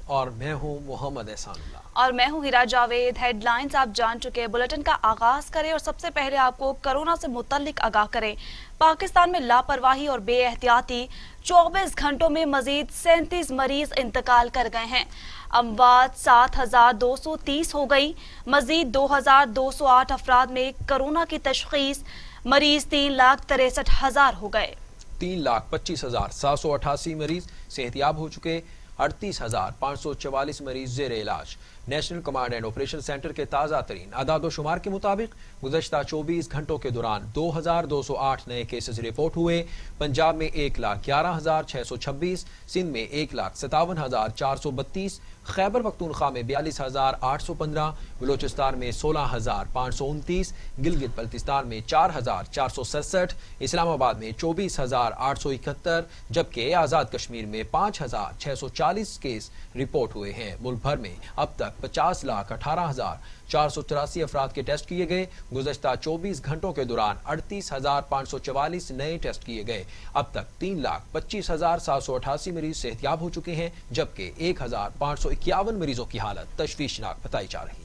اور میں ہوں محمد احسان اللہ اور میں ہوں ہیرا جاوید۔ ہیڈ لائنز آپ جان چکے، بلٹن کا آغاز کریں اور سب سے پہلے آپ کو کرونا سے متعلق آگاہ کریں۔ پاکستان میں لاپرواہی اور بے احتیاطی 24 گھنٹوں میں مزید 37 مریض انتقال کر گئے ہیں۔ اموات 7230 ہو گئی۔ مزید 2208 افراد میں کرونا کی تشخیص، مریض 3,63,000 ہو گئے۔ 3,25,788 مریض صحتیاب ہو چکے، 38,544 مریض زیر علاج۔ National command and operation centre کے تازہ ترین اعداد و شمار کے مطابق گزشتہ 24 گھنٹوں کے دوران 2,208 نئے کیسز رپورٹ ہوئے۔ پنجاب میں 1,11,626، سندھ میں 1,57,432، خیبر پختونخوا میں 42,815، بلوچستان میں 16,529، گلگت بلتستان میں 4,467، اسلام آباد میں 24,871، جبکہ آزاد کشمیر میں 5,640 کیس رپورٹ ہوئے ہیں۔ ملک بھر میں اب تک 50,18,483 افراد کے ٹیسٹ کیے گئے۔ گزشتہ 24 گھنٹوں کے دوران 38,544 نئے ٹیسٹ کیے گئے۔ اب تک 3,25,788 مریض صحتیاب ہو چکے ہیں، جبکہ 1,551 مریضوں کی حالت تشویشناک بتائی جا رہی ہے۔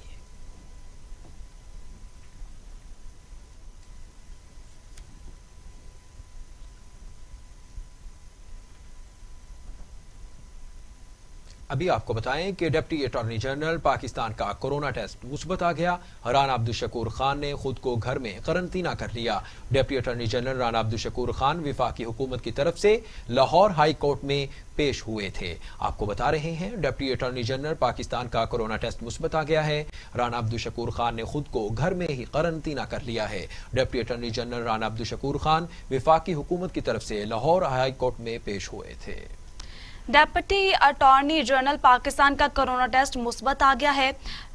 ابھی آپ کو بتائیں کہ ڈپٹی اٹارنی جنرل پاکستان کا کورونا ٹیسٹ مثبت آ گیا۔ رانا عبدالشکور خان نے خود کو گھر میں قرنطینہ کر لیا۔ Deputy attorney general Rana Abdul Shakoor Khan وفاقی حکومت کی طرف سے لاہور ہائی کورٹ میں پیش ہوئے تھے۔ آپ کو بتا رہے ہیں ڈپٹی اٹارنی جنرل پاکستان کا کورونا ٹیسٹ مثبت آ گیا ہے۔ رانا عبدالشکور خان نے خود کو گھر میں ہی قرنطینہ کر لیا ہے۔ Deputy attorney general Rana Abdul Shakoor Khan وفاقی حکومت کی طرف سے لاہور ہائی کورٹ میں پیش ہوئے تھے۔ ڈپٹی اٹارنی جنرل پاکستان کا کورونا ٹیسٹ مثبت آ گیا ہے۔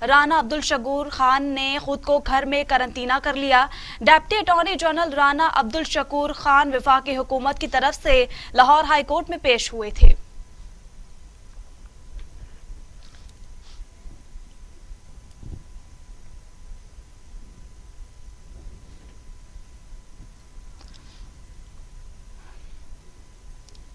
رانا عبدالشکور خان نے خود کو گھر میں قرنطینہ کر لیا۔ Deputy attorney general Rana Abdul Shakoor Khan وفاقی حکومت کی طرف سے لاہور ہائی کورٹ میں پیش ہوئے تھے۔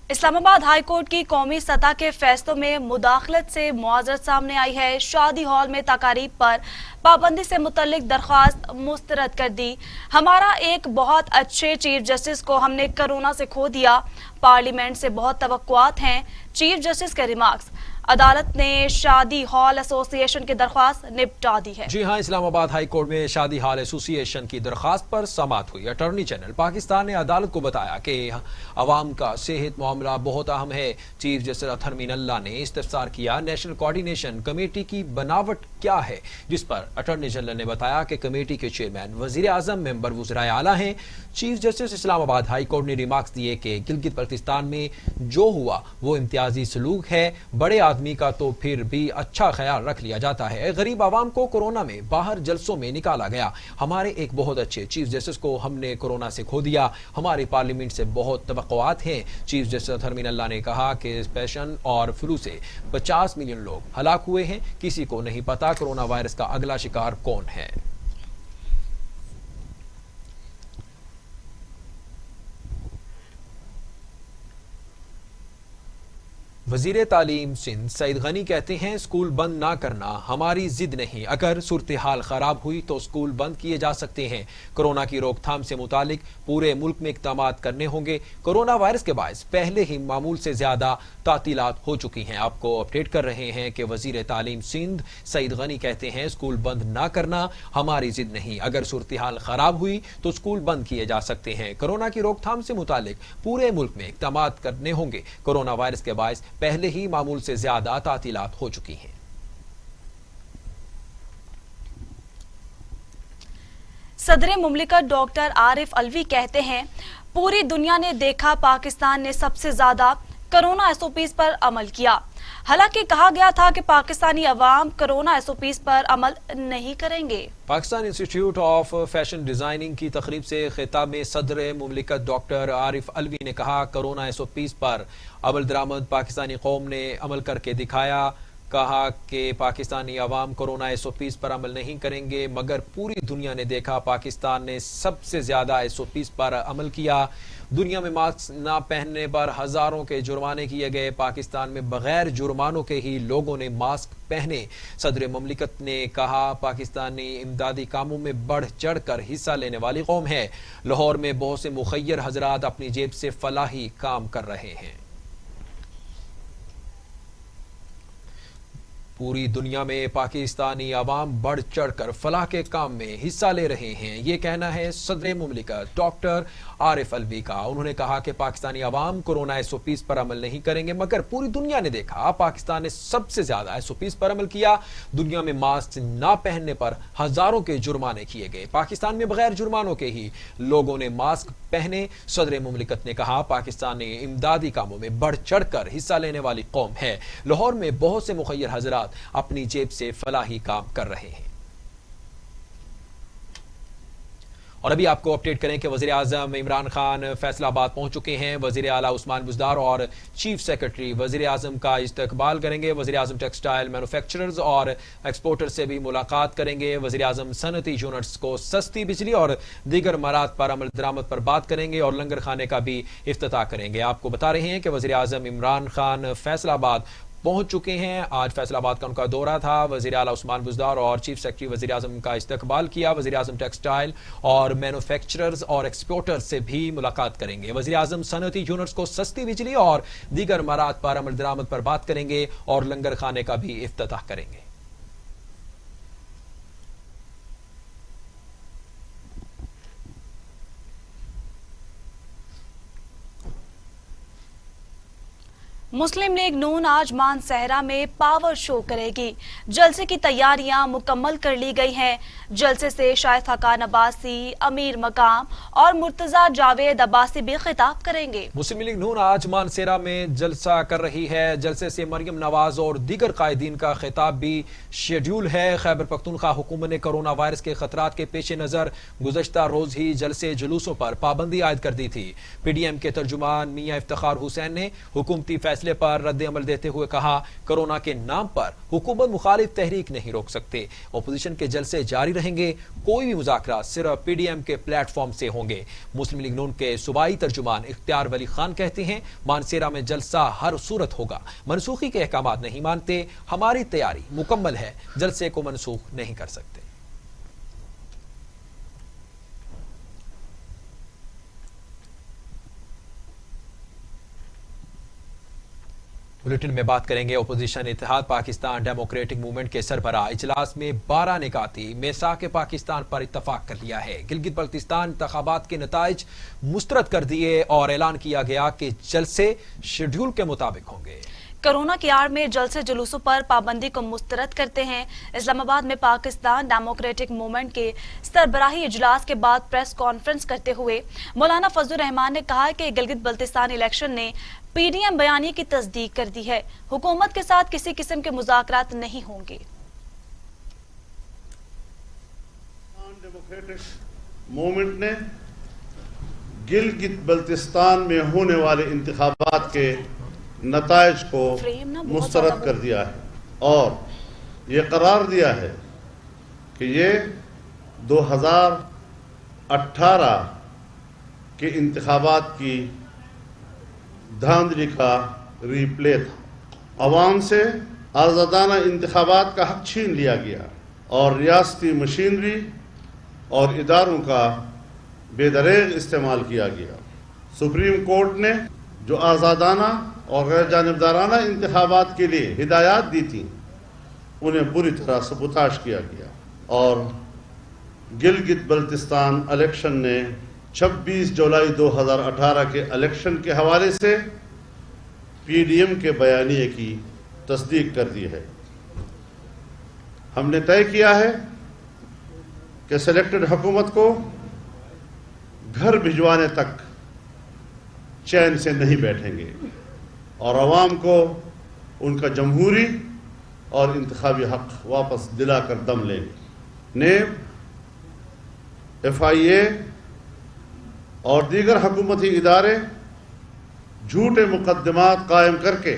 اسلام آباد ہائی کورٹ کی قومی سطح کے فیصلوں میں مداخلت سے معذرت سامنے آئی ہے۔ شادی ہال میں تقاریب پر پابندی سے متعلق درخواست مسترد کر دی۔ ہمارا ایک بہت اچھے چیف جسٹس کو ہم نے کرونا سے کھو دیا۔ پارلیمنٹ سے بہت توقعات ہیں، چیف جسٹس کے ریمارکس۔ عدالت نے شادی ہال ایسوسی ایشن کی درخواست نپٹا دی ہے۔ جی ہاں، اسلام آباد ہائی کورٹ میں شادی ہال ایسوسی ایشن کی درخواست پر سماعت ہوئی۔ اٹارنی جنرل پاکستان نے عدالت کو بتایا کہ عوام کا صحت معاملہ بہت اہم ہے۔ چیف جسٹس اطہر امین اللہ نے استفسار کیا، نیشنل کوارڈینیشن کمیٹی کی بناوٹ کیا ہے، جس پر اٹارنی جنرل نے بتایا کہ کمیٹی کے چیئرمین وزیر اعظم، ممبر وزرائے اعلیٰ ہیں۔ چیف جسٹس اسلام آباد ہائی کورٹ نے ریمارکس دیے کہ گلگت بلتستان میں جو ہوا وہ امتیازی سلوک ہے۔ بڑے آدمی کا تو پھر بھی اچھا خیال رکھ لیا جاتا ہے۔ غریب عوام کو کورونا میں باہر جلسوں میں نکالا گیا۔ ہمارے ایک بہت اچھے چیف جسٹس کو ہم نے کورونا سے کھو دیا۔ ہماری پارلیمنٹ سے بہت توقعات ہیں۔ چیف جسٹس اطہر امین اللہ نے کہا کہ پیشن اور فلو سے 50 ملین لوگ ہلاک ہوئے ہیں۔ کسی کو نہیں پتا کورونا وائرس کا اگلا شکار کون ہے۔ وزیر تعلیم سندھ سعید غنی کہتے ہیں اسکول بند نہ کرنا ہماری ضد نہیں، اگر صورتحال خراب ہوئی تو اسکول بند کیے جا سکتے ہیں۔ کورونا کی روک تھام سے متعلق پورے ملک میں اقدامات کرنے ہوں گے۔ کورونا وائرس کے باعث پہلے ہی معمول سے زیادہ تعطیلات ہو چکی ہیں۔ آپ کو اپڈیٹ کر رہے ہیں کہ وزیر تعلیم سندھ سعید غنی کہتے ہیں اسکول بند نہ کرنا ہماری ضد نہیں، اگر صورتحال خراب ہوئی تو اسکول بند کیے جا سکتے ہیں۔ کورونا کی روک تھام سے متعلق پورے ملک میں اقدامات کرنے ہوں گے۔ کورونا وائرس کے باعث پہلے ہی معمول سے زیادہ تعطیلات ہو چکی ہیں۔ صدر مملکت ڈاکٹر عارف علوی کہتے ہیں پوری دنیا نے دیکھا پاکستان نے سب سے زیادہ کرونا ایس او پیز پر عمل کیا۔ حالانکہ کہا گیا تھا کہ پاکستانی عوام کرونا ایس او پیز پر عمل نہیں کریں گے۔ پاکستان انسٹی ٹیوٹ آف فیشن ڈیزائننگ کی تقریب سے خطاب میں صدر مملکت ڈاکٹر عارف علوی نے کہا کورونا ایس او پیز پر عمل درآمد پاکستانی قوم نے عمل کر کے دکھایا۔ کہا کہ پاکستانی عوام کورونا SOPs پر عمل نہیں کریں گے، مگر پوری دنیا نے دیکھا پاکستان نے سب سے زیادہ SOPs پر عمل کیا۔ دنیا میں ماسک نہ پہننے پر ہزاروں کے جرمانے کیے گئے، پاکستان میں بغیر جرمانوں کے ہی لوگوں نے ماسک پہنے۔ صدر مملکت نے کہا پاکستانی امدادی کاموں میں بڑھ چڑھ کر حصہ لینے والی قوم ہے۔ لاہور میں بہت سے مخیر حضرات اپنی جیب سے فلاحی کام کر رہے ہیں۔ پوری دنیا میں پاکستانی عوام بڑھ چڑھ کر فلاح کے کام میں حصہ لے رہے ہیں، یہ کہنا ہے صدر مملکت ڈاکٹر عارف الوی کا۔ انہوں نے کہا کہ پاکستانی عوام کورونا SOPs پر عمل نہیں کریں گے، مگر پوری دنیا نے دیکھا پاکستان نے سب سے زیادہ SOPs پر عمل کیا۔ دنیا میں ماسک نہ پہننے پر ہزاروں کے جرمانے کیے گئے، پاکستان میں بغیر جرمانوں کے ہی لوگوں نے ماسک پہنے۔ صدر مملکت نے کہا پاکستانی امدادی کاموں میں بڑھ چڑھ کر حصہ لینے والی قوم ہے۔ لاہور میں بہت سے مخیر حضرات اپنی جیب سے فلاحی کام کر رہے ہیں۔ اور ابھی آپ کو اپڈیٹ کریں کہ وزیر اعظم عمران خان فیصل آباد پہنچ چکے ہیں۔ وزیر اعلیٰ عثمان بزدار اور چیف سیکرٹری وزیر اعظم کا استقبال کریں گے۔ وزیر اعظم ٹیکسٹائل مینوفیکچررز اور ایکسپورٹر سے بھی ملاقات کریں گے۔ وزیر اعظم صنعتی یونٹس کو سستی بجلی اور دیگر امارات پر عمل درآمد پر بات کریں گے اور لنگر خانے کا بھی افتتاح کریں گے۔ آپ کو بتا رہے ہیں کہ وزیر اعظم عمران خان فیصل آباد پہنچ چکے ہیں۔ آج فیصل آباد کا ان کا دورہ تھا۔ وزیر اعلیٰ عثمان بزدار اور چیف سیکرٹری وزیر اعظم کا استقبال کیا۔ وزیر اعظم ٹیکسٹائل اور مینوفیکچررز اور ایکسپورٹر سے بھی ملاقات کریں گے۔ وزیر اعظم صنعتی یونٹس کو سستی بجلی اور دیگر امارات پر عمل درآمد پر بات کریں گے اور لنگر خانے کا بھی افتتاح کریں گے۔ مسلم لیگ نون آج مانسہرہ میں پاور شو کرے گی۔ جلسے کی تیاریاں مکمل کر لی گئی ہیں۔ جلسے سے شائستہ خان عباسی، امیر مقام اور مرتضی جاوید عباسی بھی خطاب کریں گے۔ مسلم لیگ نون آج مانسہرہ میں جلسہ کر رہی ہے۔ جلسے سے مریم نواز اور دیگر قائدین کا خطاب بھی شیڈیول ہے۔ خیبر پختونخوا حکومت نے کرونا وائرس کے خطرات کے پیش نظر گزشتہ روز ہی جلسے جلوسوں پر پابندی عائد کر دی تھی۔ PDM کے ترجمان میاں افتخار حسین نے حکومتی فیصلے پر رد عمل دیتے ہوئے کہا کرونا کے نام پر حکومت مخالف تحریک نہیں روک سکتے۔ اپوزیشن کے جلسے جاری رہیں گے، کوئی بھی مذاکرات صرف PDM کے پلیٹ فارم سے ہوں گے۔ مسلم لیگ نون کے صوبائی ترجمان اختیار ولی خان کہتے ہیں مانسہرہ میں جلسہ ہر صورت ہوگا، منسوخی کے احکامات نہیں مانتے، ہماری تیاری مکمل ہے، جلسے کو منسوخ نہیں کر سکتے۔ بلیٹن میں بات کریں گے اپوزیشن اتحاد پاکستان ڈیموکریٹک موومنٹ کے سربراہ اجلاس میں 12 نکاتی میثاق پاکستان پر اتفاق کر لیا ہے۔ گلگت بلتستان انتخابات کے نتائج مسترد کر دیے اور اعلان کیا گیا کہ جلسے شیڈول کے مطابق ہوں گے۔ کرونا کی آڑ میں جلسے جلوسوں پر پابندی کو مسترد کرتے ہیں۔ اسلام آباد میں پاکستان ڈیموکریٹک موومنٹ کے سربراہی اجلاس کے بعد پریس کانفرنس کرتے ہوئے مولانا فضل الرحمان نے کہا کہ گلگت بلتستان الیکشن نے PDM بیانیے کی تصدیق کر دی ہے، حکومت کے ساتھ کسی قسم کے مذاکرات نہیں ہوں گے۔ ڈیموکریٹک موومنٹ نے گلگت بلتستان میں ہونے والے انتخابات کے نتائج کو مسترد کر دیا ہے اور یہ قرار دیا ہے کہ یہ 2018 کے انتخابات کی دھاندلی کا ری پلے تھا۔ عوام سے آزادانہ انتخابات کا حق چھین لیا گیا اور ریاستی مشینری اور اداروں کا بے دریغ استعمال کیا گیا۔ سپریم کورٹ نے جو آزادانہ اور غیر جانبدارانہ انتخابات کے لیے ہدایات دی تھیں انہیں بری طرح سبوتاش کیا گیا اور گلگت بلتستان الیکشن نے 26 جولائی 2018 کے الیکشن کے حوالے سے PDM کے بیانیے کی تصدیق کر دی ہے۔ ہم نے طے کیا ہے کہ سلیکٹڈ حکومت کو گھر بھجوانے تک چین سے نہیں بیٹھیں گے اور عوام کو ان کا جمہوری اور انتخابی حق واپس دلا کر دم لیں گے۔ نیب، FIA اور دیگر حکومتی ادارے جھوٹے مقدمات قائم کر کے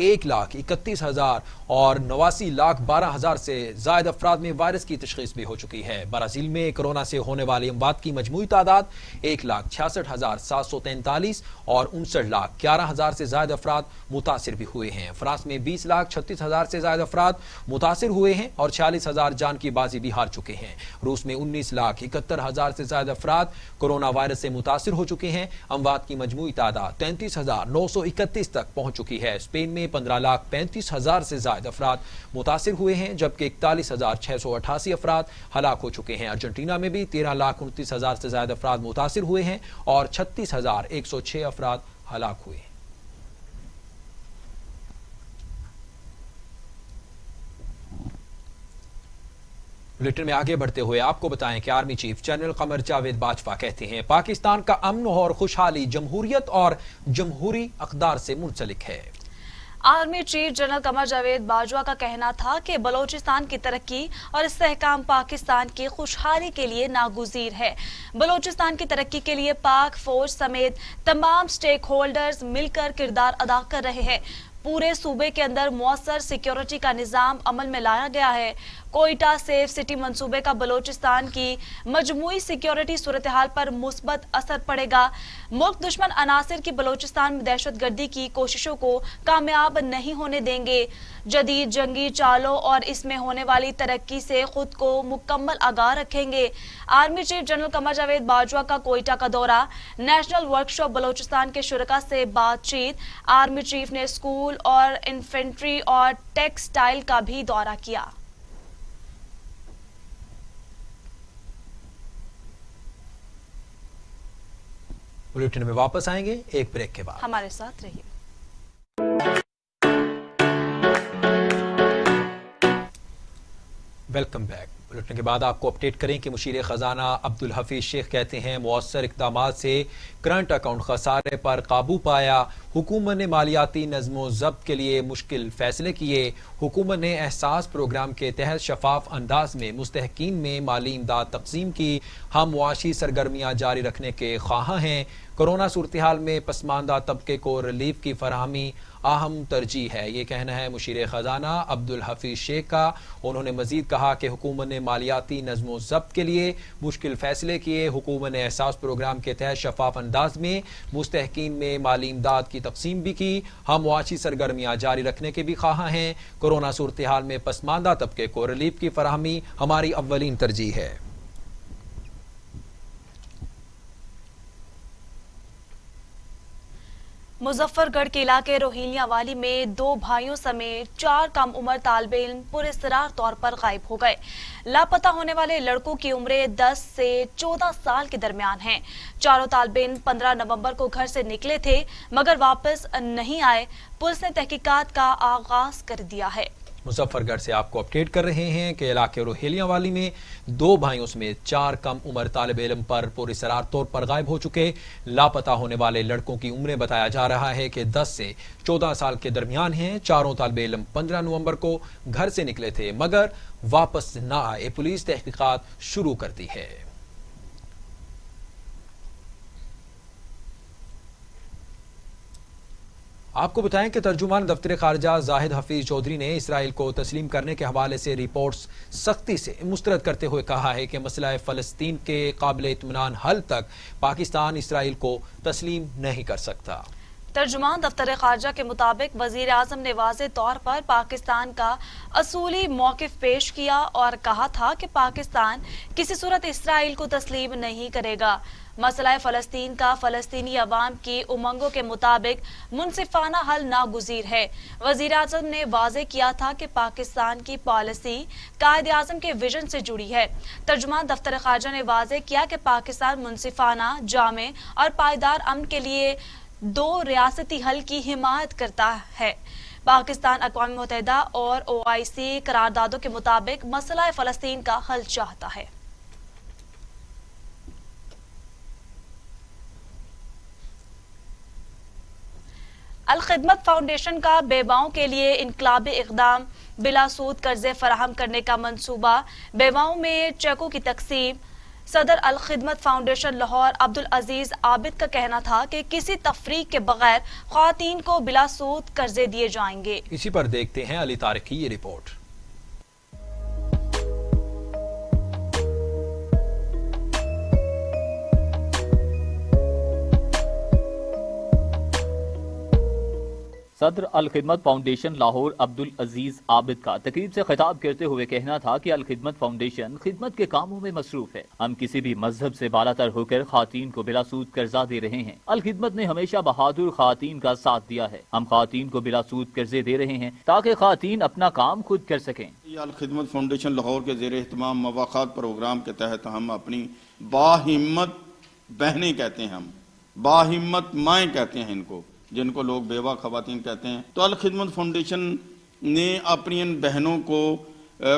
1,31,000 اور 89,12,000 سے زائد افراد میں وائرس کی تشخیص بھی ہو چکی ہے۔ برازیل میں کورونا سے ہونے والی اموات کی مجموعی تعداد 1,66,743 اور 59,11,000 سے زائد افراد متاثر بھی ہوئے ہیں۔ فرانس میں 20,36,000 سے زائد افراد متاثر ہوئے ہیں اور 46,000 جان کی بازی بھی ہار چکے ہیں۔ روس میں 19,71,000 سے زائد افراد کورونا وائرس سے متاثر ہو چکے ہیں۔ اموات کی مجموعی تعداد 33,931 تک پہنچ چکی ہے۔ اسپین میں 15,35,000 سے زائد افراد متاثر ہوئے ہیں جبکہ 41,688 افراد ہلاک ہو چکے ہیں۔ ارجنٹینا میں بھی 13,29,000 سے زائد افراد متاثر ہوئے ہیں اور 36,106 افراد ہلاک ہوئے ہیں۔ بلیٹن میں آگے بڑھتے ہوئے آپ کو بتائیں کہ army chief general Qamar Javed Bajwa کہتے ہیں پاکستان کا امن اور خوشحالی جمہوریت اور جمہوری اقدار سے منسلک ہے۔ Army chief general Qamar Javed Bajwa کا کہنا تھا کہ بلوچستان کی ترقی اور استحکام پاکستان کی خوشحالی کے لیے ناگزیر ہے۔ بلوچستان کی ترقی کے لیے پاک فوج سمیت تمام سٹیک ہولڈرز مل کر کردار ادا کر رہے ہیں۔ پورے صوبے کے اندر مؤثر سیکیورٹی کا نظام عمل میں لایا گیا ہے۔ کوئٹہ سیف سٹی منصوبے کا بلوچستان کی مجموعی سیکیورٹی صورتحال پر مثبت اثر پڑے گا۔ ملک دشمن عناصر کی بلوچستان میں دہشت گردی کی کوششوں کو کامیاب نہیں ہونے دیں گے۔ جدید جنگی چالوں اور اس میں ہونے والی ترقی سے خود کو مکمل آگاہ رکھیں گے۔ Army chief general Qamar Javed Bajwa کا کوئٹہ کا دورہ، نیشنل ورکشاپ بلوچستان کے شرکاء سے بات چیت۔ آرمی چیف نے اسکول اور انفینٹری اور ٹیکسٹائل کا بھی دورہ کیا۔ بلیٹن میں واپس آئیں گے ایک بریک کے بعد، ہمارے ساتھ رہیے۔ Welcome back. بلیٹن کے بعد آپ کو اپڈیٹ کریں کہ مشیر خزانہ عبدالحفیظ شیخ کہتے ہیں مؤثر اقدامات سے کرنٹ اکاؤنٹ خسارے پر قابو پایا۔ حکومت نے مالیاتی نظم و ضبط کے لیے مشکل فیصلے کیے۔ حکومت نے احساس پروگرام کے تحت شفاف انداز میں مستحقین میں مالی امداد تقسیم کی۔ ہم معاشی سرگرمیاں جاری رکھنے کے خواہاں ہیں۔ کورونا صورتحال میں پسماندہ طبقے کو ریلیف کی فراہمی اہم ترجیح ہے، یہ کہنا ہے مشیر خزانہ عبدالحفیظ شیخ کا۔ انہوں نے مزید کہا کہ حکومت نے مالیاتی نظم و ضبط کے لیے مشکل فیصلے کیے۔ حکومت نے احساس پروگرام کے تحت شفاف انداز میں مستحقین میں مالی امداد کی تقسیم بھی کی۔ ہم معاشی سرگرمیاں جاری رکھنے کے بھی خواہاں ہیں۔ کورونا صورتحال میں پسماندہ طبقے کو ریلیف کی فراہمی ہماری اولین ترجیح ہے۔ مظفر گڑھ کے علاقے روہیلیاں والی میں 2 بھائیوں سمیت 4 کم عمر طالب علم پراسرار طور پر غائب ہو گئے۔ لاپتہ ہونے والے لڑکوں کی عمریں 10 سے 14 سال کے درمیان ہیں۔ چاروں طالب علم 15 نومبر کو گھر سے نکلے تھے مگر واپس نہیں آئے۔ پولیس نے تحقیقات کا آغاز کر دیا ہے۔ مظفر گڑھ سے آپ کو اپڈیٹ کر رہے ہیں کہ علاقے روہیلیاں والی میں 2 بھائیوں سمیت 4 کم عمر طالب علم پر پراسرار طور پر غائب ہو چکے۔ لاپتہ ہونے والے لڑکوں کی عمریں بتایا جا رہا ہے کہ 10 سے 14 سال کے درمیان ہیں۔ چاروں طالب علم 15 نومبر کو گھر سے نکلے تھے مگر واپس نہ آئے۔ پولیس تحقیقات شروع کر دی ہے۔ آپ کو بتائیں کہ ترجمان دفتر خارجہ زاہد حفیظ چودھری نے اسرائیل کو تسلیم کرنے کے حوالے سے رپورٹس سختی سے مسترد کرتے ہوئے کہا ہے کہ مسئلہ فلسطین کے قابل اطمینان حل تک پاکستان اسرائیل کو تسلیم نہیں کر سکتا۔ ترجمان دفتر خارجہ کے مطابق وزیر اعظم نے واضح طور پر پاکستان کا اصولی موقف پیش کیا اور کہا تھا کہ پاکستان کسی صورت اسرائیل کو تسلیم نہیں کرے گا۔ مسئلہ فلسطین کا فلسطینی عوام کی امنگوں کے مطابق منصفانہ حل ناگزیر ہے۔ وزیر اعظم نے واضح کیا تھا کہ پاکستان کی پالیسی قائد اعظم کے ویژن سے جڑی ہے۔ ترجمان دفتر خارجہ نے واضح کیا کہ پاکستان منصفانہ، جامع اور پائیدار امن کے لیے 2 ریاستی حل کی حمایت کرتا ہے۔ پاکستان اقوام متحدہ اور OIC قراردادوں کے مطابق مسئلہ فلسطین کا حل چاہتا ہے۔ الخدمت فاؤنڈیشن کا بیواؤں کے لیے انقلابی اقدام، بلا سود قرضے فراہم کرنے کا منصوبہ، بیواؤں میں چیکوں کی تقسیم، صدر الخدمت فاؤنڈیشن لاہور عبدالعزیز عابد کا کہنا تھا کہ کسی تفریق کے بغیر خواتین کو بلا سود قرضے دیے جائیں گے۔ اسی پر دیکھتے ہیں علی طارق کی یہ رپورٹ۔ صدر الخدمت فاؤنڈیشن لاہور عبدالعزیز عابد کا تقریب سے خطاب کرتے ہوئے کہنا تھا کہ الخدمت فاؤنڈیشن خدمت کے کاموں میں مصروف ہے۔ ہم کسی بھی مذہب سے بالاتر ہو کر خواتین کو بلا سود قرضہ دے رہے ہیں۔ الخدمت نے ہمیشہ بہادر خواتین کا ساتھ دیا ہے۔ ہم خواتین کو بلا سود قرضے دے رہے ہیں تاکہ خواتین اپنا کام خود کر سکیں۔ یہ الخدمت فاؤنڈیشن لاہور کے زیر اہتمام مواقعات پروگرام کے تحت ہم اپنی باہمت بہنیں کہتے ہیں، ہم باہمت مائیں کہتے ہیں ان کو، جن کو لوگ بیوہ خواتین کہتے ہیں، تو الخدمت فاؤنڈیشن نے اپنی ان بہنوں کو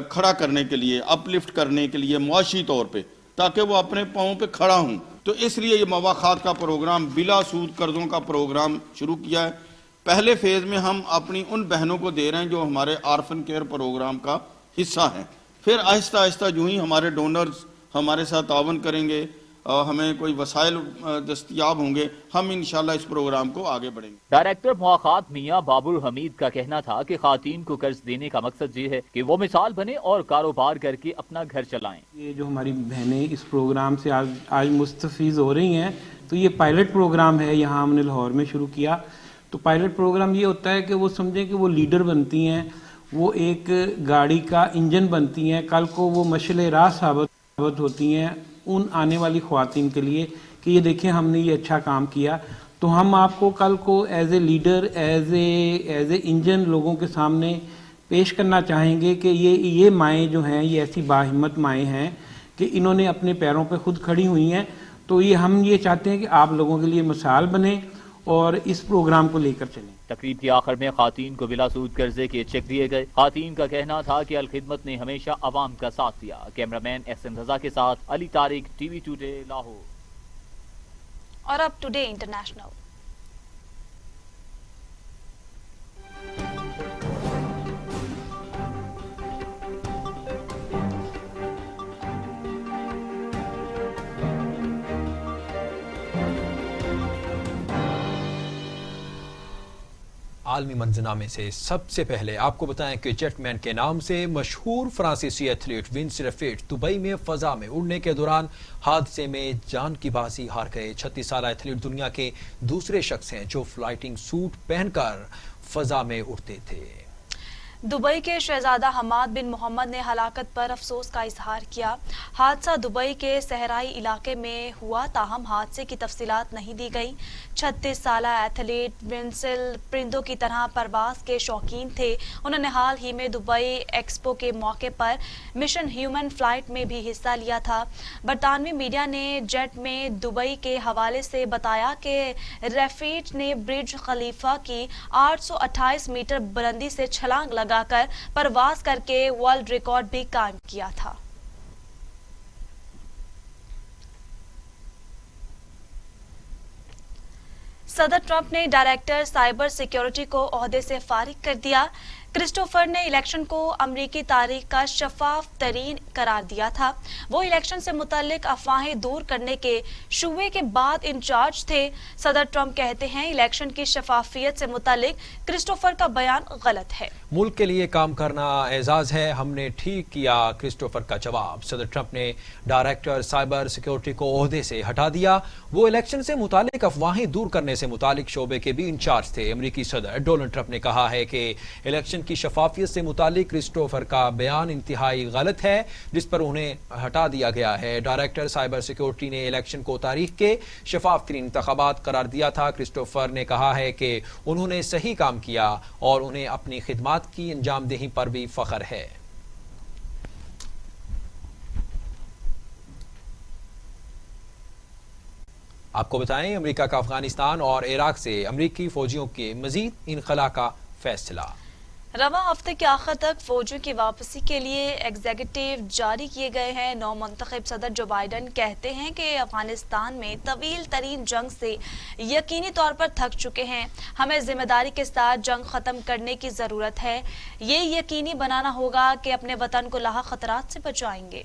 کھڑا کرنے کے لیے، اپ لفٹ کرنے کے لیے معاشی طور پہ، تاکہ وہ اپنے پاؤں پہ کھڑا ہوں، تو اس لیے یہ مواقعات کا پروگرام بلا سود قرضوں کا پروگرام شروع کیا ہے۔ پہلے فیز میں ہم اپنی ان بہنوں کو دے رہے ہیں جو ہمارے آرفن کیئر پروگرام کا حصہ ہیں۔ پھر آہستہ آہستہ جو ہی ہمارے ڈونرز ہمارے ساتھ تعاون کریں گے، ہمیں کوئی وسائل دستیاب ہوں گے، ہم انشاءاللہ اس پروگرام کو آگے بڑھیں گے۔ ڈائریکٹر مواقعات میاں بابر حمید کا کہنا تھا کہ خواتین کو قرض دینے کا مقصد یہ ہے کہ وہ مثال بنے اور کاروبار کر کے اپنا گھر چلائیں۔ یہ جو ہماری بہنیں اس پروگرام سے آج مستفیض ہو رہی ہیں، تو یہ پائلٹ پروگرام ہے، یہاں ہم نے لاہور میں شروع کیا۔ تو پائلٹ پروگرام یہ ہوتا ہے کہ وہ سمجھیں کہ وہ لیڈر بنتی ہیں، وہ ایک گاڑی کا انجن بنتی ہیں، کل کو وہ مشعل راہ ثابت ہوتی ہیں ان آنے والی خواتین کے لیے کہ یہ دیکھیں ہم نے یہ اچھا کام کیا۔ تو ہم آپ کو کل کو as a leader, as a engine لوگوں کے سامنے پیش کرنا چاہیں گے کہ یہ مائیں جو ہیں یہ ایسی باہمت مائیں ہیں کہ انہوں نے اپنے پیروں پہ خود کھڑی ہوئی ہیں۔ تو ہم یہ چاہتے ہیں کہ آپ لوگوں کے لیے مثال بنیں اور اس پروگرام کو لے کر چلیں۔ تقریب کے آخر میں خواتین کو بلا سود قرضے کے چیک دیے گئے۔ خواتین کا کہنا تھا کہ الخدمت نے ہمیشہ عوام کا ساتھ دیا۔ کیمرہ مین احسن رضا کے ساتھ Ali Tariq, TV today Lahore. اور اب ٹوڈے انٹرنیشنل۔ عالمی منظرنامے سے سب سے پہلے آپ کو بتائیں کہ جیٹ مین کے نام سے مشہور فرانسیسی ایتھلیٹ ونس رفیٹ دبئی میں فضا میں اڑنے کے دوران حادثے میں جان کی بازی ہار گئے۔ 36 سالہ ایتھلیٹ دنیا کے دوسرے شخص ہیں جو فلائٹنگ سوٹ پہن کر فضا میں اڑتے تھے۔ دبئی کے شہزادہ حماد بن محمد نے ہلاکت پر افسوس کا اظہار کیا۔ حادثہ دبئی کے صحرائی علاقے میں ہوا، تاہم حادثے کی تفصیلات نہیں دی گئی۔ 36 سالہ ایتھلیٹ ونسل پرندوں کی طرح پرواز کے شوقین تھے۔ انہوں نے حال ہی میں دبئی ایکسپو کے موقع پر مشن ہیومن فلائٹ میں بھی حصہ لیا تھا۔ برطانوی میڈیا نے جیٹ میں دبئی کے حوالے سے بتایا کہ ریفیٹ نے برج خلیفہ کی 828 میٹر بلندی سے چھلانگ لگا کر پرواز کر کے ورلڈ ریکارڈ بھی قائم کیا تھا۔ صدر ٹرمپ نے ڈائریکٹر سائبر سیکیورٹی کو عہدے سے فارغ کر دیا۔ کرسٹوفر نے الیکشن کو امریکی تاریخ کا شفاف ترین قرار دیا تھا۔ وہ الیکشن سے متعلق افواہیں دور کرنے کے شبے کے بعد انچارج تھے۔ صدر ٹرمپ کہتے ہیں الیکشن کی شفافیت سے متعلق کرسٹوفر کا بیان غلط ہے۔ ملک کے لیے کام کرنا اعزاز ہے، ہم نے ٹھیک کیا، کرسٹوفر کا جواب۔ صدر ٹرمپ نے ڈائریکٹر سائبر سیکیورٹی کو عہدے سے ہٹا دیا۔ وہ الیکشن سے متعلق افواہیں دور کرنے سے متعلق شعبے کے بھی انچارج تھے۔ امریکی صدر ڈونلڈ ٹرمپ نے کہا ہے کہ الیکشن کی شفافیت سے متعلق کرسٹوفر کا بیان انتہائی غلط ہے، جس پر انہیں ہٹا دیا گیا ہے۔ ڈائریکٹر سائبر سیکیورٹی نے الیکشن کو تاریخ کے شفاف ترین انتخابات قرار دیا تھا۔ کرسٹوفر نے کہا ہے کہ انہوں نے صحیح کام کیا اور انہیں اپنی خدمات کی انجام دہی پر بھی فخر ہے۔ آپ کو بتائیں امریکہ کا افغانستان اور عراق سے امریکی فوجیوں کے مزید انخلا کا فیصلہ۔ رواں ہفتے کے آخر تک فوجیوں کی واپسی کے لیے ایگزیکٹو جاری کیے گئے ہیں۔ نو منتخب صدر جو بائیڈن کہتے ہیں کہ افغانستان میں طویل ترین جنگ سے یقینی طور پر تھک چکے ہیں۔ ہمیں ذمہ داری کے ساتھ جنگ ختم کرنے کی ضرورت ہے۔ یہ یقینی بنانا ہوگا کہ اپنے وطن کو لاحق خطرات سے بچائیں گے۔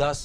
10